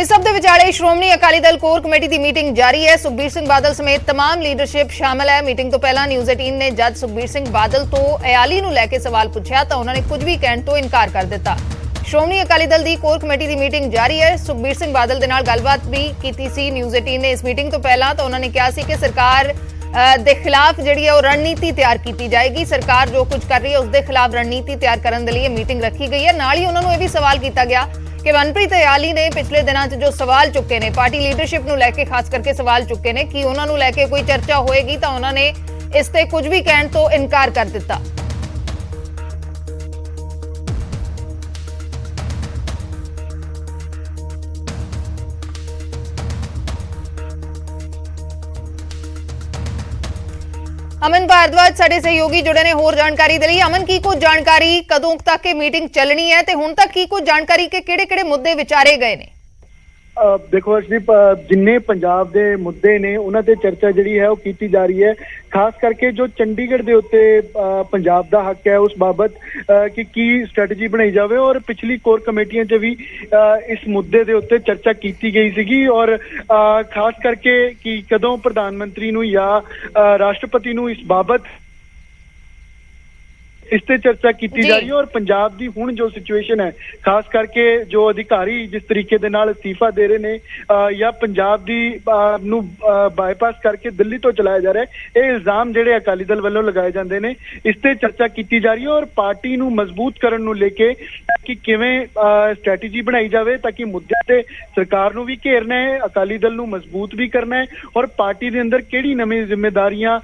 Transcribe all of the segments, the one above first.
इस सब ਦੇ ਵਿਚਾਲੇ ਸ਼੍ਰੋਮਣੀ ਅਕਾਲੀ ਦਲ ਕੋਰ ਕਮੇਟੀ ਦੀ ਮੀਟਿੰਗ ਜਾਰੀ ਹੈ। ਸੁਖਬੀਰ ਸਿੰਘ ਬਾਦਲ ਸਮੇਤ तमाम ਲੀਡਰਸ਼ਿਪ ਸ਼ਾਮਲ ਹੈ। ਮੀਟਿੰਗ ਤੋਂ ਪਹਿਲਾਂ ਨਿਊਜ਼ 18 ਨੇ ਜਦ ਸੁਖਬੀਰ ਸਿੰਘ ਬਾਦਲ ਤੋਂ ਅਯਾਲੀ ਨੂੰ ਲੈ ਕੇ ਸਵਾਲ ਪੁੱਛਿਆ ਤਾਂ ਉਹਨਾਂ ਨੇ ਕੁਝ ਵੀ ਕਹਿਣ ਤੋਂ ਇਨਕਾਰ ਕਰ ਦਿੱਤਾ। ਸ਼੍ਰੋਮਣੀ ਅਕਾਲੀ ਦਲ ਦੀ ਕੋਰ ਕਮੇਟੀ ਦੀ ਮੀਟਿੰਗ ਜਾਰੀ ਹੈ। ਸੁਖਬੀਰ ਸਿੰਘ ਬਾਦਲ ਦੇ ਨਾਲ ਗੱਲਬਾਤ ਵੀ ਕੀਤੀ ਸੀ ਨਿਊਜ਼ 18 ਨੇ। ਇਸ ਮੀਟਿੰਗ ਤੋਂ ਪਹਿਲਾਂ ਤਾਂ ਉਹਨਾਂ ਨੇ ਕਿਹਾ ਸੀ ਕਿ ਸਰਕਾਰ ਦੇ ਖਿਲਾਫ ਜਿਹੜੀ ਹੈ ਉਹ ਰਣਨੀਤੀ ਤਿਆਰ ਕੀਤੀ ਜਾਏਗੀ। ਸਰਕਾਰ ਜੋ ਕੁਝ ਕਰ ਰਹੀ ਹੈ ਉਸ ਦੇ ਖਿਲਾਫ ਰਣਨੀਤੀ ਤਿਆਰ ਕਰਨ ਦੇ ਲਈ ਇਹ ਮੀਟਿੰਗ ਰੱਖੀ ਗਈ ਹੈ। ਨਾਲ ਹੀ ਉਹਨਾਂ ਨੂੰ ਇਹ ਵੀ ਸਵਾਲ ਕੀਤਾ ਗਿਆ कि मनप्रीत अयाली ने पिछले दिनों जो सवाल चुके ने पार्टी लीडरशिप नूं लैके खास करके सवाल चुके ने कि उन्हां नूं लैके कोई चर्चा होएगी तो उन्होंने इस ते कुछ भी कहण तो इनकार कर दिता। अमन भारद्वाज साडे सहयोगी जुड़े ने होर जानकारी दे लई। अमन की कुछ जानकारी कदों तक ये मीटिंग चलनी है ते हुण तक की कुछ जानकारी के किहड़े-किहड़े मुद्दे विचारे गए ने? देखो अर्शदीप, जिन्ने पंजाब दे मुद्दे ने उन्हां ते चर्चा जिहड़ी है वो कीती जा रही है। खास करके जो चंडीगढ़ दे उत्ते पंजाब दा हक है उस बाबत कि की स्ट्रैटेजी बनाई जावे और पिछली कोर कमेटियां च भी इस मुद्दे दे उत्ते चर्चा कीती गई सीगी और खास करके कि कदों प्रधानमंत्री नूं या राष्ट्रपति नूं इस बाबत इस ते चर्चा की जा रही है। और पंजाब दी हुण जो सिचुएशन है खास करके जो अधिकारी जिस तरीके दे नाल इस्तीफा दे रहे ने या पंजाब दी नूं बाईपास करके दिल्ली तो चलाया जा रहा है, ये इल्जाम जिहड़े अकाली दल वालों लगाए जांदे ने इस ते चर्चा की जा रही है। और पार्टी नूं मजबूत करन नूं लेके कि किवें स्ट्रैटेजी बनाई जावे ताकि मुद्दे ते सरकार नूं भी घेरना है, अकाली दल नूं मजबूत भी करना है और पार्टी दे अंदर किहड़ी नवीं जिम्मेदारियां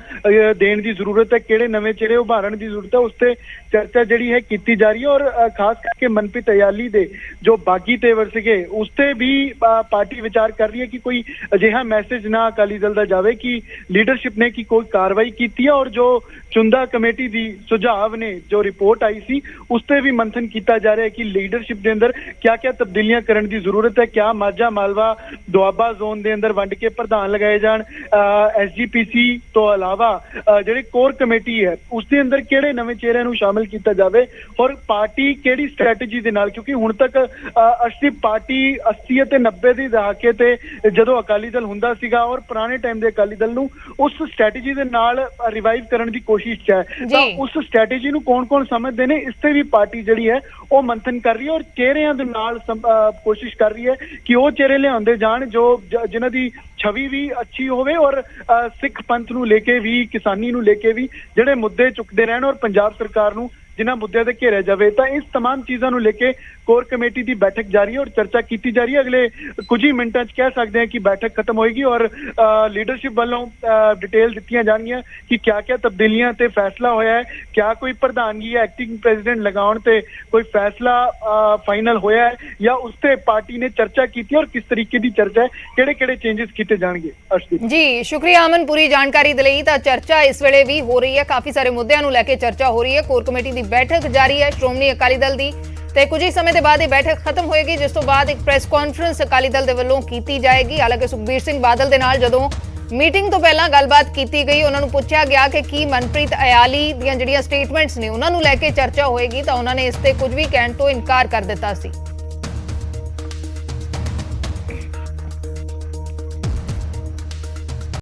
देण दी जरूरत है, किहड़े नवें चेहरे उभारन दी जरूरत है, उस ते चर्चा जिहड़ी है की जा रही है। और खास करके मनप्रीत अयाली दे जो बागी तेवर सिगे उसते भी पार्टी विचार कर रही है कि कोई अजिहा मैसेज ना अकाली दल दा जावे कि लीडरशिप ने की कोई कार्रवाई की है। और जो चुंदा कमेटी दी सुझाव ने जो रिपोर्ट आई सी उसते भी मंथन किया जा रहा है कि लीडरशिप के अंदर क्या क्या तब्दीलियां करने की जरूरत है, क्या माझा मालवा दुआबा जोन के अंदर वंड के प्रधान लगाए जान, SGPC तो अलावा जिहड़ी कोर कमेटी है उसके अंदर किहड़े नवें चेहरिਆਂ ਨੂੰ शामिल किया जाए और पार्टी किहड़ी स्ट्रैटेजी दे नाल, क्योंकि हुण तक 80 पार्टी 80 ਅਤੇ 90 ਦੇ ਦਹਾਕੇ ਤੇ ਜਦੋਂ ਅਕਾਲੀ ਦਲ ਹੁੰਦਾ ਸੀਗਾ और ਪੁਰਾਣੇ ਟਾਈਮ ਦੇ ਅਕਾਲੀ ਦਲ ਨੂੰ ਉਸ ਸਟ੍ਰੈਟੇਜੀ ਦੇ ਨਾਲ ਰਿਵਾਈਵ ਕਰਨ ਦੀ ਕੋਸ਼ਿਸ਼ ਹੈ। ਤਾਂ ਉਸ ਸਟ੍ਰੈਟੇਜੀ ਨੂੰ ਕੌਣ-ਕੌਣ ਸਮਝਦੇ ਨੇ ਇਸ ਤੇ ਵੀ ਪਾਰਟੀ ਜਿਹੜੀ ਹੈ ਉਹ ਮੰਥਨ ਕਰ ਰਹੀ ਹੈ और ਚਿਹਰਿਆਂ ਦੇ ਨਾਲ ਕੋਸ਼ਿਸ਼ ਕਰ ਰਹੀ ਹੈ ਕਿ ਉਹ ਚਿਹਰੇ ਲਿਆਉਂਦੇ ਜਾਣ ਜੋ ਜਿਨ੍ਹਾਂ ਦੀ छवि भी अच्छी होवे और सिख पंथ नूं लेके भी किसानी नूं लेके भी जिहड़े मुद्दे चुकते रहन और पंजाब सरकार नूं जिन्हां मुद्दों से घेरिया जाए। तो इस तमाम चीज़ों को लेके कोर कमेटी की बैठक जारी है और चर्चा की जा रही है। अगले कुछ ही मिनटों कह सकते हैं कि बैठक खत्म होएगी और लीडरशिप वालों डिटेल दी जाएगी कि क्या क्या तब्दीलियां ते फैसला होया है, क्या कोई प्रधानगी या एक्टिंग प्रेजिडेंट लगाउण ते कोई फैसला फाइनल होया है या उस ते पार्टी ने चर्चा की और किस तरीके की चर्चा है, किहड़े-किहड़े चेंजेस किए जाएंगे। अर्शदीप जी शुक्रिया अमन पूरी जानकारी दे लई। तां चर्चा इस वेले भी हो रही है, काफी सारे मुद्दों नूं लैके चर्चा हो रही है। कोर कमेटी की बैठक जारी है श्रोमणी अकाली दल की ਤੇ ਕੁਝ ਹੀ ਸਮੇਂ ਦੇ ਬਾਅਦ ਇਹ ਬੈਠਕ ਖਤਮ ਹੋਏਗੀ ਜਿਸ ਤੋਂ ਬਾਅਦ ਇੱਕ ਪ੍ਰੈਸ ਕਾਨਫਰੰਸ ਅਕਾਲੀ ਦਲ ਦੇ ਵੱਲੋਂ ਕੀਤੀ ਜਾਏਗੀ। ਹਾਲਾਂਕਿ ਸੁਖਬੀਰ ਸਿੰਘ ਬਾਦਲ ਦੇ ਨਾਲ ਜਦੋਂ ਮੀਟਿੰਗ ਤੋਂ ਪਹਿਲਾਂ ਗੱਲਬਾਤ ਕੀਤੀ ਗਈ ਉਹਨਾਂ ਨੂੰ ਪੁੱਛਿਆ ਗਿਆ ਕਿ ਕੀ ਮਨਪ੍ਰੀਤ ਅਯਾਲੀ ਦੀਆਂ ਜਿਹੜੀਆਂ ਸਟੇਟਮੈਂਟਸ ਨੇ ਉਹਨਾਂ ਨੂੰ ਲੈ ਕੇ ਚਰਚਾ ਹੋਏਗੀ ਤਾਂ ਉਹਨਾਂ ਨੇ ਇਸ ਤੇ ਕੁਝ ਵੀ ਕਹਿਣ ਤੋਂ ਇਨਕਾਰ ਕਰ ਦਿੱਤਾ ਸੀ।